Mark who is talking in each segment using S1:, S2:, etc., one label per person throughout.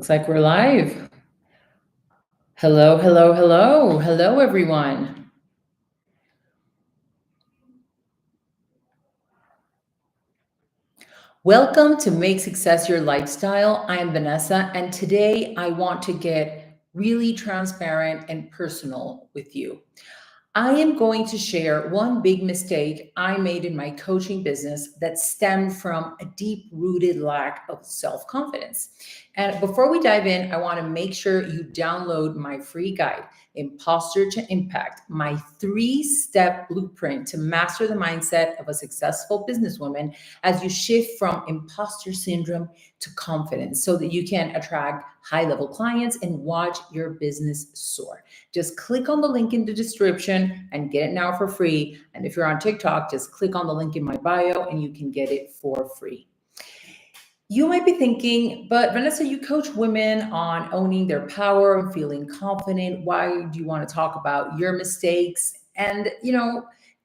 S1: Looks like we're live. Hello, hello, hello. Hello, everyone. Welcome to Make Success Your Lifestyle. I am Vanessa, and today I want to get really transparent and personal with you. I am going to share one big mistake I made in my coaching business that stemmed from a deep rooted lack of self confidence. And before we dive in, I want to make sure you download my free guide, Impostor to Impact, my 3-step blueprint to master the mindset of a successful businesswoman as you shift from imposter syndrome to confidence so that you can attract high level clients and watch your business soar. Just click on the link in the description and get it now for free. And if you're on TikTok, just click on the link in my bio and you can get it for free. You might be thinking, but Vanessa, you coach women on owning their power and feeling confident. Why do you want to talk about your mistakes? And,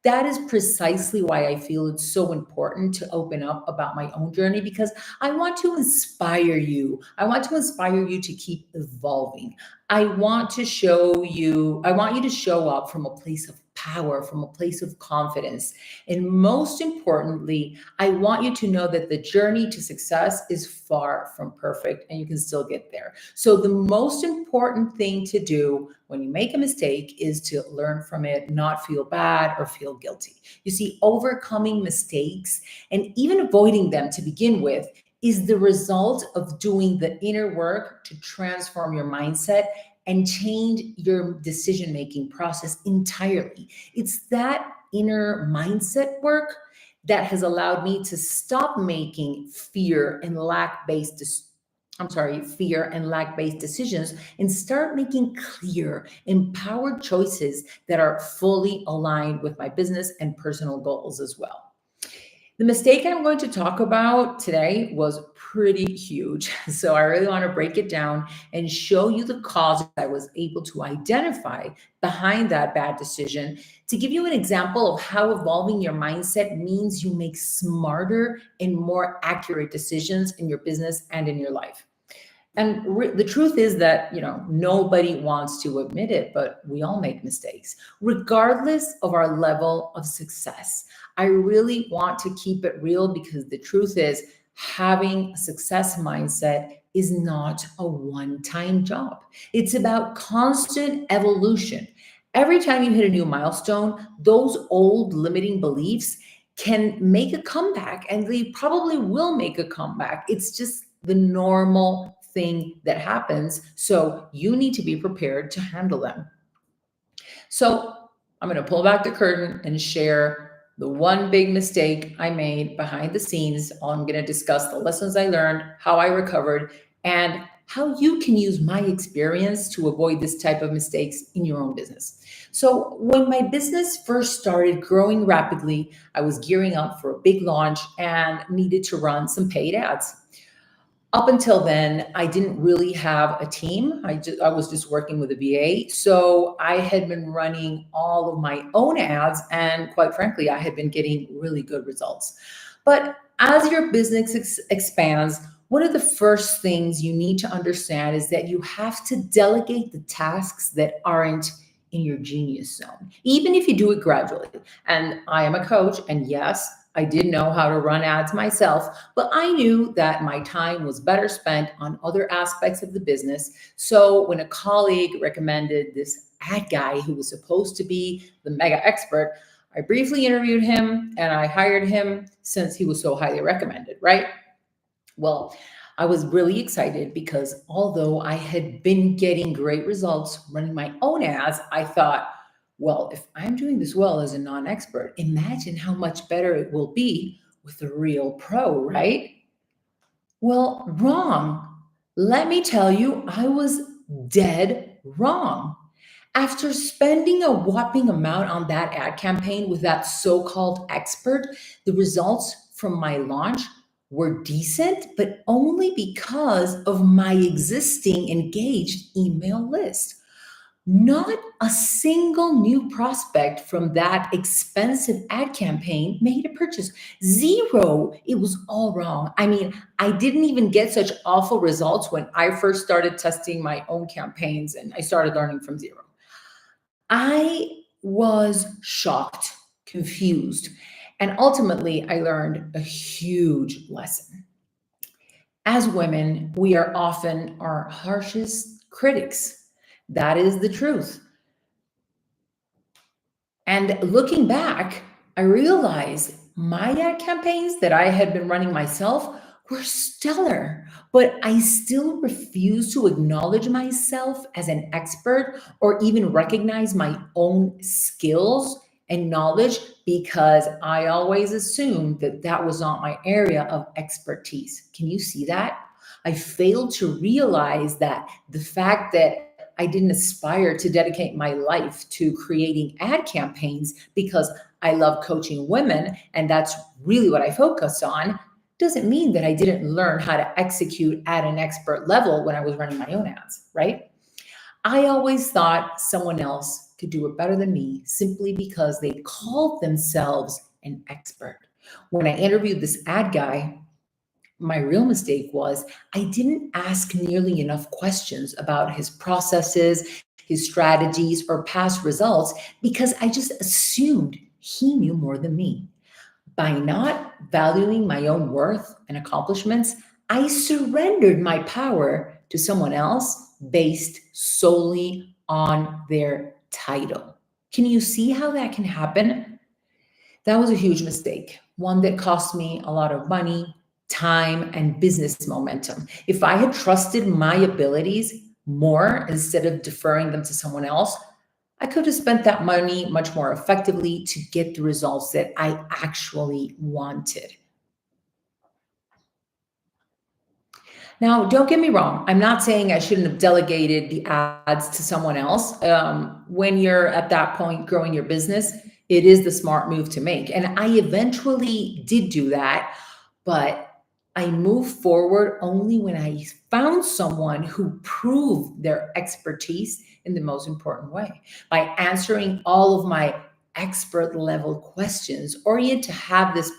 S1: that is precisely why I feel it's so important to open up about my own journey because I want to inspire you. I want to inspire you to keep evolving. I want you to show up from a place of power, from a place of confidence. And most importantly, I want you to know that the journey to success is far from perfect and you can still get there. So the most important thing to do when you make a mistake is to learn from it, not feel bad or feel guilty. You see, overcoming mistakes and even avoiding them to begin with is the result of doing the inner work to transform your mindset and change your decision-making process entirely. It's that inner mindset work that has allowed me to stop making fear and lack-based decisions and start making clear, empowered choices that are fully aligned with my business and personal goals as well. The mistake I'm going to talk about today was pretty huge. So I really want to break it down and show you the causes I was able to identify behind that bad decision to give you an example of how evolving your mindset means you make smarter and more accurate decisions in your business and in your life. And the truth is that, nobody wants to admit it, but we all make mistakes, regardless of our level of success. I really want to keep it real because the truth is having a success mindset is not a one-time job. It's about constant evolution. Every time you hit a new milestone, those old limiting beliefs can make a comeback, and they probably will make a comeback. It's just the normal thing that happens. So you need to be prepared to handle them. So I'm going to pull back the curtain and share the one big mistake I made behind the scenes. I'm going to discuss the lessons I learned, how I recovered, and how you can use my experience to avoid this type of mistakes in your own business. So when my business first started growing rapidly, I was gearing up for a big launch and needed to run some paid ads. Up until then, I didn't really have a team. I was just working with a VA. So I had been running all of my own ads. And quite frankly, I had been getting really good results. But as your business expands, one of the first things you need to understand is that you have to delegate the tasks that aren't in your genius zone, even if you do it gradually. And I am a coach, and yes, I did know how to run ads myself, but I knew that my time was better spent on other aspects of the business. So when a colleague recommended this ad guy who was supposed to be the mega expert, I briefly interviewed him and I hired him since he was so highly recommended, right? Well, I was really excited because although I had been getting great results running my own ads, I thought, well, if I'm doing this well as a non-expert, imagine how much better it will be with a real pro, right? Well, wrong. Let me tell you, I was dead wrong. After spending a whopping amount on that ad campaign with that so-called expert, the results from my launch were decent, but only because of my existing engaged email list. Not a single new prospect from that expensive ad campaign made a purchase. Zero. It was all wrong. I mean, I didn't even get such awful results when I first started testing my own campaigns and I started learning from zero. I was shocked, confused, and ultimately I learned a huge lesson. As women, we are often our harshest critics. That is the truth. And looking back, I realized my ad campaigns that I had been running myself were stellar, but I still refused to acknowledge myself as an expert or even recognize my own skills and knowledge because I always assumed that that was not my area of expertise. Can you see that? I failed to realize that the fact that I didn't aspire to dedicate my life to creating ad campaigns because I love coaching women and that's really what I focus on, doesn't mean that I didn't learn how to execute at an expert level when I was running my own ads, right? I always thought someone else could do it better than me simply because they called themselves an expert. When I interviewed this ad guy, my real mistake was I didn't ask nearly enough questions about his processes, his strategies, or past results because I just assumed he knew more than me. By not valuing my own worth and accomplishments, I surrendered my power to someone else based solely on their title. Can you see how that can happen? That was a huge mistake, one that cost me a lot of money, time, and business momentum. If I had trusted my abilities more instead of deferring them to someone else, I could have spent that money much more effectively to get the results that I actually wanted. Now, don't get me wrong. I'm not saying I shouldn't have delegated the ads to someone else. When you're at that point growing your business, it is the smart move to make. And I eventually did do that, but I moved forward only when I found someone who proved their expertise in the most important way by answering all of my expert level questions, oriented to have this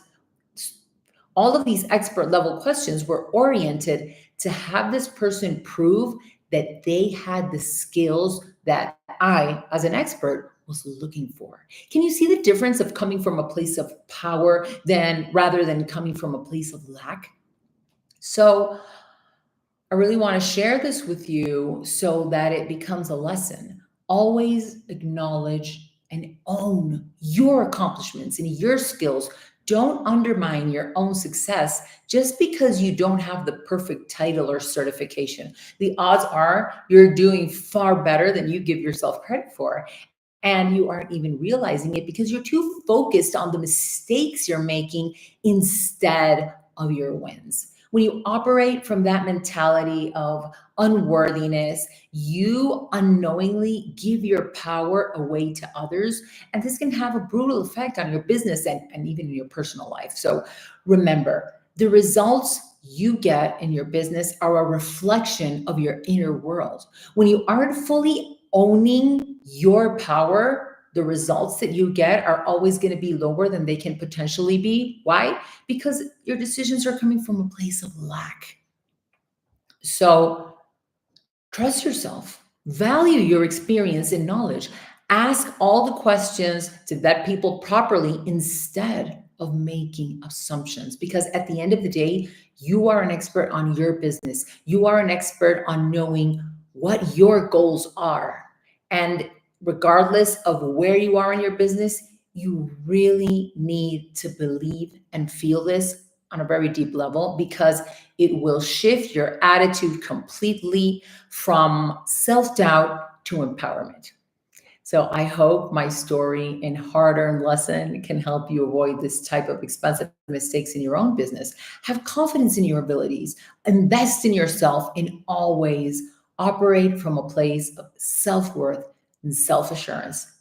S1: all of these expert level questions were oriented to have this person prove that they had the skills that I, as an expert, was looking for. Can you see the difference of coming from a place of power than rather than coming from a place of lack? So I really want to share this with you so that it becomes a lesson. Always acknowledge and own your accomplishments and your skills. Don't undermine your own success just because you don't have the perfect title or certification. The odds are you're doing far better than you give yourself credit for. And you aren't even realizing it because you're too focused on the mistakes you're making instead of your wins. When you operate from that mentality of unworthiness, you unknowingly give your power away to others. And this can have a brutal effect on your business and even in your personal life. So remember, the results you get in your business are a reflection of your inner world. When you aren't fully owning your power, the results that you get are always going to be lower than they can potentially be. Why? Because your decisions are coming from a place of lack. So trust yourself, value your experience and knowledge, ask all the questions to vet people properly instead of making assumptions. Because at the end of the day, you are an expert on your business. You are an expert on knowing what your goals are. And regardless of where you are in your business, you really need to believe and feel this on a very deep level because it will shift your attitude completely from self-doubt to empowerment. So I hope my story and hard-earned lesson can help you avoid this type of expensive mistakes in your own business. Have confidence in your abilities, invest in yourself, and always operate from a place of self-worth and self-assurance.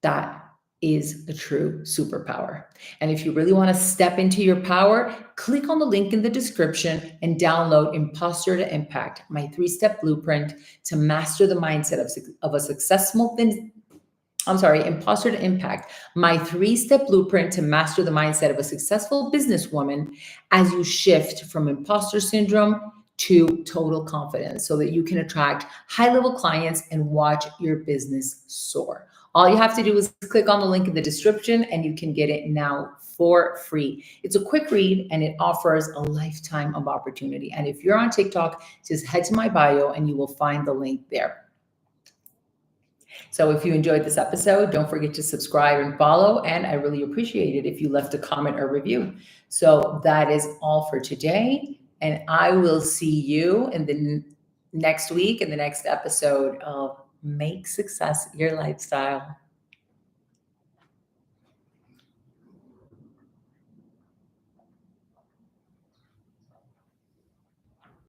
S1: That is a true superpower. And if you really want to step into your power, click on the link in the description and download Impostor to Impact, my 3-step blueprint to master the mindset of a successful Impostor to Impact, my 3-step blueprint to master the mindset of a successful businesswoman as you shift from imposter syndrome to total confidence so that you can attract high-level clients and watch your business soar. All you have to do is click on the link in the description and you can get it now for free. It's a quick read and it offers a lifetime of opportunity. And if you're on TikTok, just head to my bio and you will find the link there. So if you enjoyed this episode, don't forget to subscribe and follow. And I really appreciate it if you left a comment or review. So that is all for today. And I will see you in the next week in the next episode of Make Success Your Lifestyle.